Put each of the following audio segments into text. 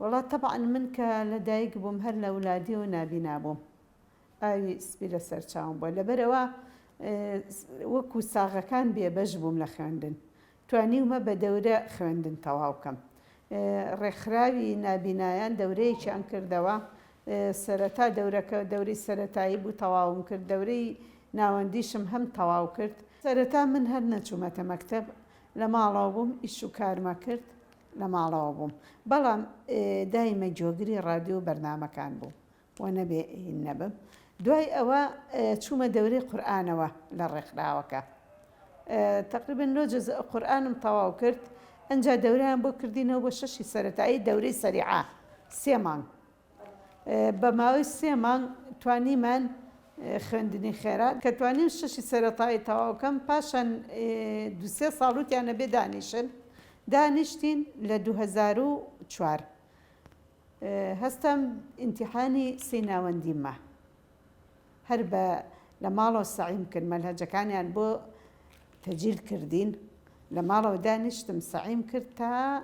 وڵات تەبعاً من کە لەدایک بووم هەر لە وڵادی و نابینا بووم ئاوی سپی لە سەر چاوم بووە لەبەرەوە وەکو ساغەکان بێبەش بووم لە خوێندن توانیومە بە دەورە خوێندن تەواو بکەم ڕێکخراوی نابینایان دەورەیەکیان کردەوە سەرەتا دەورەکە دەورەی سەرەتایی بوو تەواوم کرد دەورەی ناوەندیشم هەم تەواو کرد سەرەتا من هەر نەچوومەتە مەکتەب لە ماڵەوە بووم ئیش و کارمە کرد لە ماڵەوە بووم بەڵام دایمە جۆگری ڕادیۆ بەرنامەکان بوو و نەبێ نەبم دوای ئەوە چوومە دەورەی قورئانەوە لە ڕێکخراوەکە تقریباً 9 جزء قورئانم تەواو کرد ئەنجا دەورەیان بۆ کردینەوە بۆ 6 سەرەتایی دەورەی سەریعە 3 مانگ بە ماوەی 3 مانگ توانیمان خوێندنی خێرات کە توانیم 6 سەرەتایی تەواوکەم پاشان 2-3 ساڵوتیانە بێ دانیشتین لە 2004 هەستم ئیمتیحانی سیناوەندیمە هەر بە لە ماڵەوە سەعیم کرد مەنهەجەکانیان بۆ تەجیل کردین لە ماڵەوە دانیشتم سەعیم کرد تا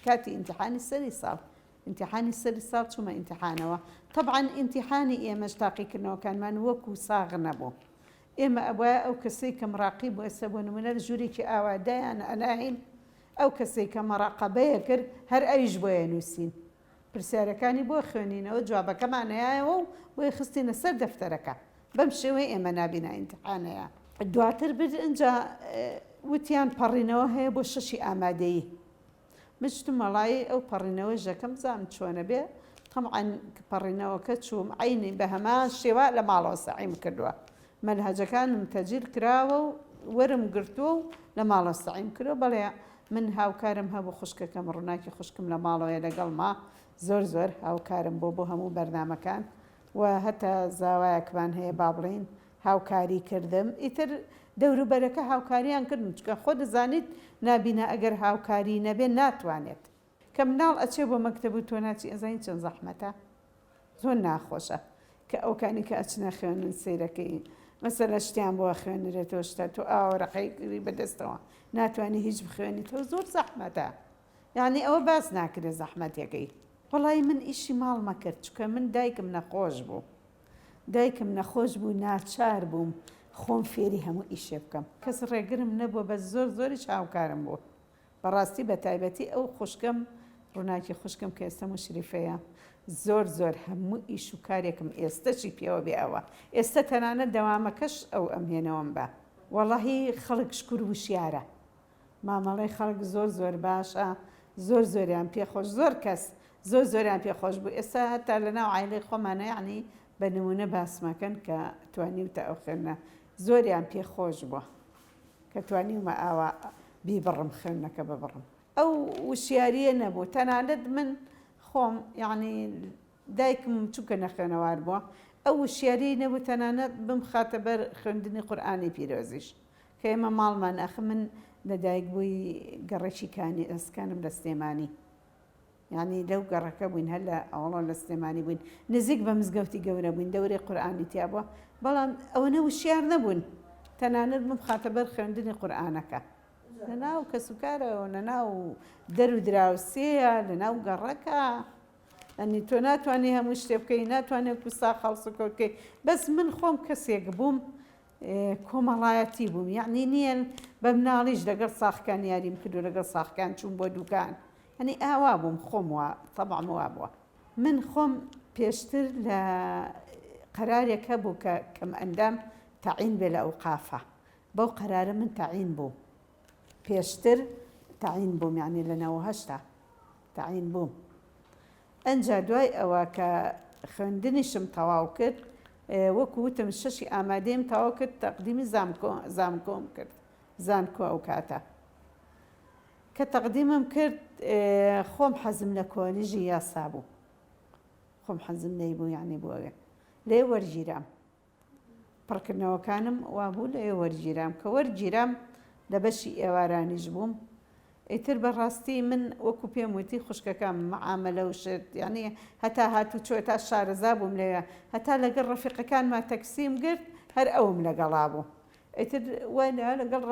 کاتی ئیمتیحانی سەری ساڵ ئیمتیحانی سەری ساڵ چوومە ئیمتیحانەوە طبعاً ئیمتیحانی ئێمەش تاقیکردنەوەکانمان وەکو ساغ نەبوو ئێمە ئەوایە ئەو کەسەی کە مراقیب بوو ئێستا بۆ نمونە ژوورێکی ئاوادایان ئەناهین ئەو کەسەی کە مەراقەبەیە کرد هەر ئەویش بۆیە نووسین پرسیارەکانی بۆ خوێنینەوە جوابەکەمانەیەوە و بۆی خستینە سەر دەفتەرەکە بەم شێوەی ئێمە نابینا ئیمتیحانەیە دواتر برد ئەنجا وتیان پەڕینەوە هەیە بۆ 6 ئامادەیی مشتم مەڵایی ئەو پەڕینەوە ژەکەم زانم چۆنە بێ طبعاً پەڕینەوەکە چووم عینی بە هەمان شێوە لە ماڵەوە سەعیم کردووە مەنهەجەکانم تەجیل کراوە و وەرم گرتووە و لە ماڵەوە سەعیم کردووە بەڵێ من هاوکارم هەبوو خوشکەکەم ڕووناکی خوشکم لە ماڵەوەیە لەگەڵ ما زۆر هاوکارم بۆ هەموو بەرنامەکان و هەتا زاوایەکمان هەیە با بڵین هاوکاری کردم ئیتر دەوروبەرەکە هاوکاریان کردم چکە خۆ دەزانیت نابینە ئەگەر هاوکاری نەبێ ناتوانێت کە مناڵ ئەچێ بۆ مەکتەب و تۆ ناچی ئەزانی چەند زەحمەتە زۆر ناخۆشە کە ئەوکانی کە ئەچنە خوێنن سیرەکەی مەسەلە شتیان بۆ خوێنرێتەوە شتە تۆ ئاوەڕەقەی بەدەستەوە ناتوانانی هیچ بخوێنیتەوە زۆر زەحمەتە یعنی ئەوە باس ناکرێت زەحمەتەکەی وەڵی من ئیشی ماڵمە کرد چکە من دایکم نەخۆش بوو ناچار بووم خۆم فێری هەموو ئیشێ بکەم کەس ڕێگرم نەبووە بە زۆری هاوکارم بوو بەڕاستی بە تایبەتی ئەو خوشکم ڕووناکی خوشکم کە ئێستا مشریفەیە زۆر هەموو ئیش و کارێکم ئێستەشی پێوە بێ ئەوە ئێستا تەنانەت دەوامەکەش ئەو ئەمهێنەوەم بە وەڵاهی خەڵک شکر وشیارە مامەڵەی خەڵک زۆر باشە زۆریان پێخۆش زۆر کەس زۆریان پێخۆش بوو ئێستا هەتا لەناو عایلەی خۆمانە یعنی بە نمونە باسمەکەن کە توانیوتە ئەو خوێنە زۆریان پێخۆش بووە کە توانیومە ئاوا بیبڕم خوێنەکە ببڕم ئەو وشیاریە نەبوو تەنانەت من خۆم یعنی دایکم چووکە نەخوێنەوار بووە ئەو وشیاری نەبوو تەنانەت بمخاتە بەر خوێندنی قورئانی پیرۆزیش کە ئێمە ماڵمان ئەخ من لەدایک بووی گەڕێکی کانی ئەسکانم لە سلێمانی یعنی لەو گەڕەکە بووین هەر لە ئەوڵۆ لە سلێمانی بووین نزیک بە مزگەوتی گەورە بووین دەورەی قورئانی تیا بووە بەڵام ئەوەنە وشیار نەبوون تەنانەت بمخاتە بەر خوێندنی قورئانەکە لەناو کەسوکارەوە لەناو دەر و دراوسەیە لەناو گەڕەکە ئەنی تۆ ناتوانێ هەموو شتێ بکەی ناتوانێت کوستا خەڵسوکە بکەی بەس من خۆم کەسێک بووم کۆمەڵایەتی بووم یعنی نییەن بە مناڵیش لەگەڵ ساخکان یاریم کردو لەگەڵ ساخکان چوون بۆ دوکان هەنی ئاوا بووم خۆم وە تەبعم وا بووە من خۆم پێشتر لە قەرارێک هەبوو کە کەم ئەندام تەعین بێ لە ئەوقافە بەو قەرارە من تەعین بووم پێشتر تەعین بووم یعنی لە 98 تەعین بووم ئەنجا دوای ئەوە کە خوێندنیشم تەواو کرد وەکو وتم 6 ئامادەیم تەواو کرد تەقدیمی زانکۆم کرد زانکۆ ئەو کاتە کە تەقدیمم کرد خۆم حەزم لە کۆلیژی یاسا بوو خۆم حەزم نەیبوو یعنی بۆ ئەوێ لێ وەرگیرام پڕکردنەوەکانم وا بوو لێ وەرگیرام کە وەرگیرام لە بەشی ئێوارانیش بووم ئیتر بەڕاستی من وەکو پێم وتی خوشکەکەم مەعامەلە و شت یعنی هەتا هاتوو چۆ تا شارەزا بووم لێوە هەتا لەگەڵ ڕەفیقەکانمان تەکسیم گرت هەر ئەوم لەگەڵا بوو ئیتر وایە لەگەڵ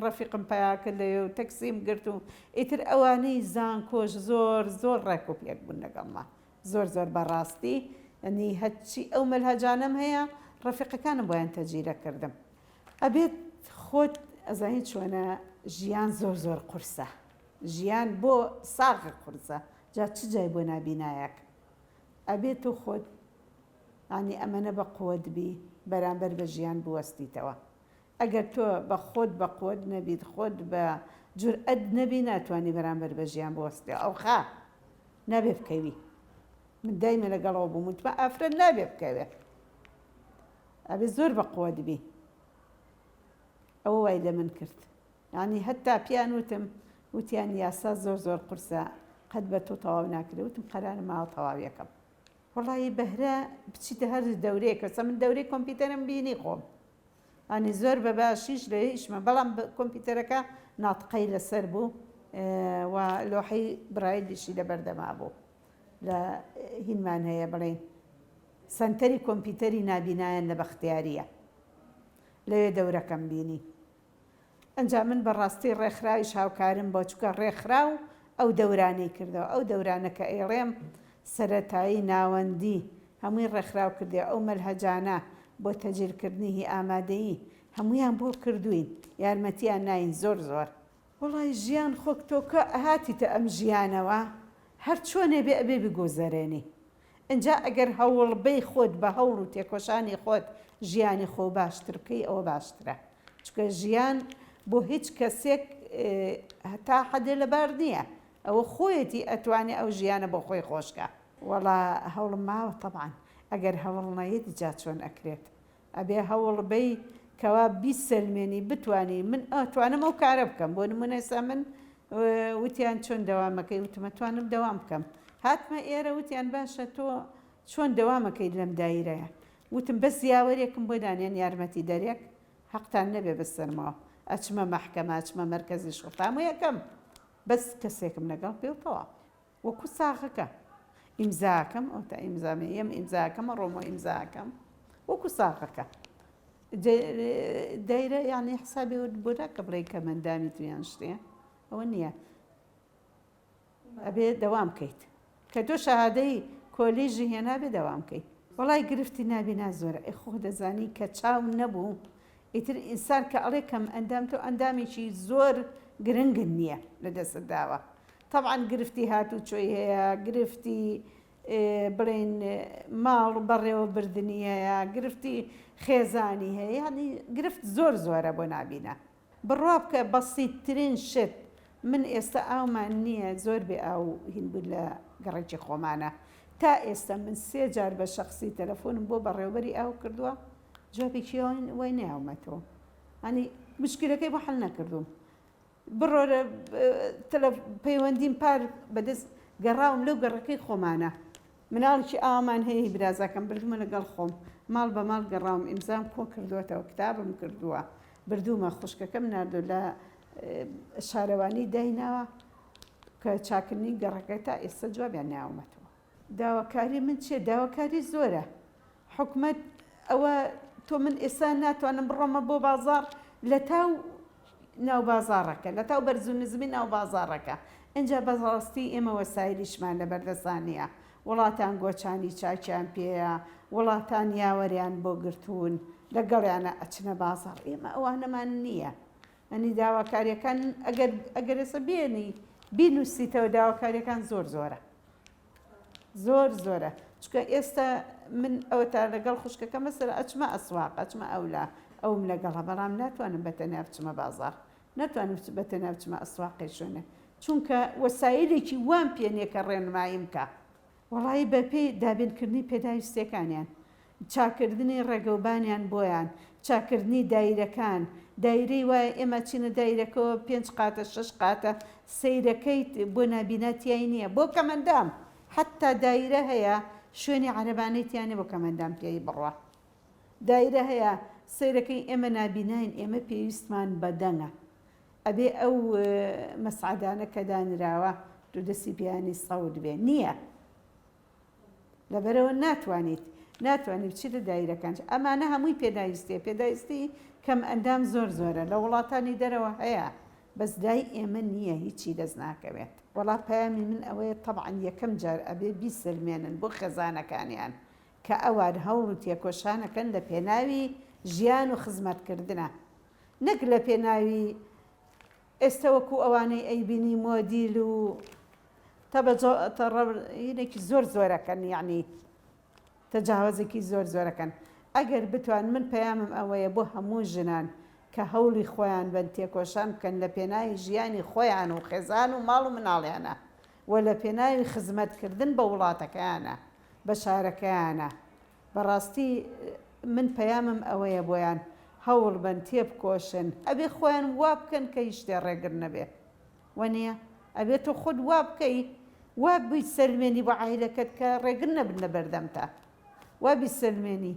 ڕەفیقم پیا کرد لێ و تەکسیم گرت و ئیتر ئەوانەی زانکۆش زۆر زۆر ڕێک و پێک بوون لەگەڵما زۆر زۆر بەڕاستی ئەنی هەچی ئەو مەلهەجانم هەیە ڕەفیقەکانم بۆیان تەجیرە کردم ئەبێت خۆت ئەزانیت چۆنە ژیان زۆر زۆر قورسە ژیان بۆ ساغی قورسە جا چ جای بۆ نابینایەک ئەبێت و خۆت ینی ئەمەنە بە قوت بی بەرامبەر بە ژیان بوەستیتەوە ئەگەر تۆ بە خۆت بە قوت نەبیت خۆت بە جورئەت نەبی ناتوانانی بەرامبەر بە ژیان بوەستی ئەو خا نابێ بکەوی من دایمە لەگەڵەوە بووم وتمە ئافرەت نابێ بکەوێ ئەبێ زۆر بە قوت بی ئەوە وای لە من کرد ینی هەتا پیان وتیان یاسا زۆر زۆر قورسە قەت بە تۆ تەواو ناکرێ وتم قەرانە ماوە تەواویەکەم وەڵی بەهرە بچیتە هەر دەورەیەکەسە من دەورەی کۆمپیوتەرم بینی خۆم ئەنی زۆر بە باشیش لە هیچمە بەڵام کۆمپیوتەرەکە ناتقەی لەسەر بوو و لۆحەی برایلیشی لە بەردەما بوو لە هینمان هەیە بڵێن سەنتەری کۆمپیوتەری نابینایەن لە بەختیاریە لەوێ دەورەکەم بینی ئەنجا من بەڕاستی ڕێکخراویش هاوکارم بۆ چووکە ڕێکخراو ئەو دەورانەی کردەوە ئەو دەورانە کە ئێڕێم سەرەتایی ناوەندی هەمووی ڕێکخراو کردێ ئەو مەلهەجانە بۆ تەجیرکردنی هی ئامادەیی هەمویان بۆ کردوین یارمەتیان ناین زۆر زۆر وەڵی ژیان خۆک تۆکە هاتیتە ئەم ژیانەوە هەر چۆنێ بێ ئەبێ بگۆزەرێنی ئەجا ئەگەر هەوڵبەی خۆت بە هەوڵ و تێکۆشانی خۆت ژیانی خۆ باشتر بکەی ئەوە باشترە چکە ژیان بۆ هیچ کەسێک هەتا حەدێ لەبار نییە ئەوە خۆیەتی ئەتوانێت ئەو ژیانە بۆ خۆی خۆشکە وەڵا هەوڵم ماوە طبعاً ئەگەر هەوڵ نەیەت جا چۆن ئەکرێت ئەبێ هەوڵ بەی کەوا بیسەلمێنی بتوانی من ئەتوانم ئەو کارە بکەم بۆ نمونەیسا من وتیان چۆن دەوامەکەی وتمەتوانم دەوام بکەم هاتمە ئێرە وتیان باشە تۆ چۆن دەوامەکەی لەم دایرەیە وتم بەس یاوەرێکم بۆ دانیان یارمەتی دەرێک حەقتان نەبێ بەسەرمەوە ئەچمە مەحکەمە ئەچمە مەرکەزی شوڕا یەکەم بەس کەسێکم لەگەڵ پێوتەوە وەکو ساغەکە ئیمزاکەم ئەو تا ئیمزامێ ئێم ئیمزاکەمە ڕۆمۆ ئیمزاکەم وەکو ساغەکە دەیرە یانی حسابی بۆدا کە بڵێ کە مندامی تویان شتێ ئەوە نییە ئەبێ دەوام بکەیت کە تۆ شەهادەی کۆلیژی هێنا بێ دەوام بکەیت وەڵای گرفتی نابینا زۆرە خۆ دەزانی کە چاو نەبوو ئیتر ئینسان کە ئەڵێ کەم ئەندام تۆ ئەندامێکی زۆر گرنگ نییە لە دەست داوە طبعاً گرفتی هاتوو چۆی هەیە گرفتی بڵێن ماڵ بەڕێوە بردننی هەیە گرفتی خێزانی هەیە ینی گرفت زۆر زۆرە بۆ نابینە بڕوا بکە بەسیترین شت من ئێستا ئاومان نییە زۆر بێ ئاو هین بود لە گەڕێکی خۆمانە تا ئێستا من 3 جار بە شخصی تەلەفۆنم بۆ بەڕێوەبەری ئاو کردووە جوابێکی وای ناومەتەوە ئەنی مشکلەکەی بۆ حەل نەکردوم بڕۆرە پەیوەندیم پار بەدەست گەڕاوم لەو گەڕەکەی خۆمانە مناڵکی ئامان هەیە برازەکەم بردومە لەگەڵ خۆم ماڵ بە ماڵ گەڕاوم ئیمزام کۆ کردوێتەوە کتابم کردووە بردومە خوشکەکەم نردو لە شارەوانی دایناوە کە چاکردنی گەڕەکەی تا ئێستا جوابیان ناومەتەوە داواکاری من چیە داواکاری زۆرە حکومەت ئەوە تۆ من ئێستا ناتوانم بڕۆمە بۆ بازار لە تاو ناو بازارەکە لە تاو بەرزونزمی ناو بازارەکە ئەجا بەڕاستی ئێمە وەسایلیشمان لە بەردەستانیە وڵاتان گۆچانی چاکیان پێەیە وڵاتان یاوەریان بۆ گرتوون لەگەڵیانە ئەچنە بازار ئێمە ئەوانەمان نییە ئەنی داواکاریەکان ئەگەر ئێستا بێنی بینوسیتەوە داواکاریەکان زۆر زۆرە زۆر زۆرە چکە ئێستا من ئەوە تا لەگەڵ خوشکەکە مەسەر ئەچمە ئەسواق ئەچمە ئەولا ئەوم لەگەڵە بەڵام ناتوانم بەتەنیا بچمە بازار ناتوانم بەتەنیا بچمە ئەسواقی شوێنە چونکە وەسایلێکی وان پێنیە کە ڕێنماییم کە وەڵی بەپێی دابینکردنی پێداویستەکانیان چاکردنی ڕێگەوبانیان بۆیان چاکردنی دایرەکان دایرەی وایە ئێمە چینە دایرەکەەوە 5 قاتە 6 قاتە سەیرەکەی بۆ نابینەتیایی نییە بۆ کەمەندام حتا دایرە هەیە شوێنی عەرەبانەیتیانێ بۆ کەمەندام پێی بڕوە دایرە هەیە سەیرەکەی ئێمە نابینین ئێمە پێویستمان بەدەنگە ئەبێ ئەو مەسعادانە کە دانراوە دوو دەستی پیانی سەود بێ نییە لەبەرەوە ناتوانیت بچیت لە دایرەکان ئەمانە هەمووی پێداویستێ پێداویستی کەم ئەندام زۆرە لە وڵاتانی دەرەوە هەیە بەس دای ئێمە نییە هیچی دەست ناکەوێت. وەڵا پەیامی من ئەوەیە طبعاً یەکەم جار ئەبێ بیسلمێنن بۆ خێزانەکانیان کە ئەوان هەوڵ و تێکۆشانەکەن لە پێناوی ژیان و خزمەتکردنە، نەک لە پێناوی ئێستا وەکو ئەوانەی ئەیبینی مۆدیل و تەڕەینێکی زۆرەکەن، یعنی تەجاوزێکی زۆرەکەن. ئەگەر بتوان من پەیامم ئەوەیە بۆ هەموو ژنان کە هەوڵی خۆیان بن تێکۆشان بکەن لە پێناوی ژیانی خۆیان و خێزان و ماڵ و مناڵیانە و لە پێناوی خزمەتکردن بە وڵاتەکەیانە بە شارەکەیانە. بەڕاستی من پەیامم ئەوەیە بۆیان هەوڵ بن تێبکۆشن، ئەبێ خۆیان وا بکەن کە هیچ شتێ ڕێگر نەبێ وەنیە ئەبێت تۆ خۆت وا بکەی، وا بیت سەلمێنی بە عایلەکەت کە ڕێگر نەبن لە بەردەمتە، وا بیت سەلمێنی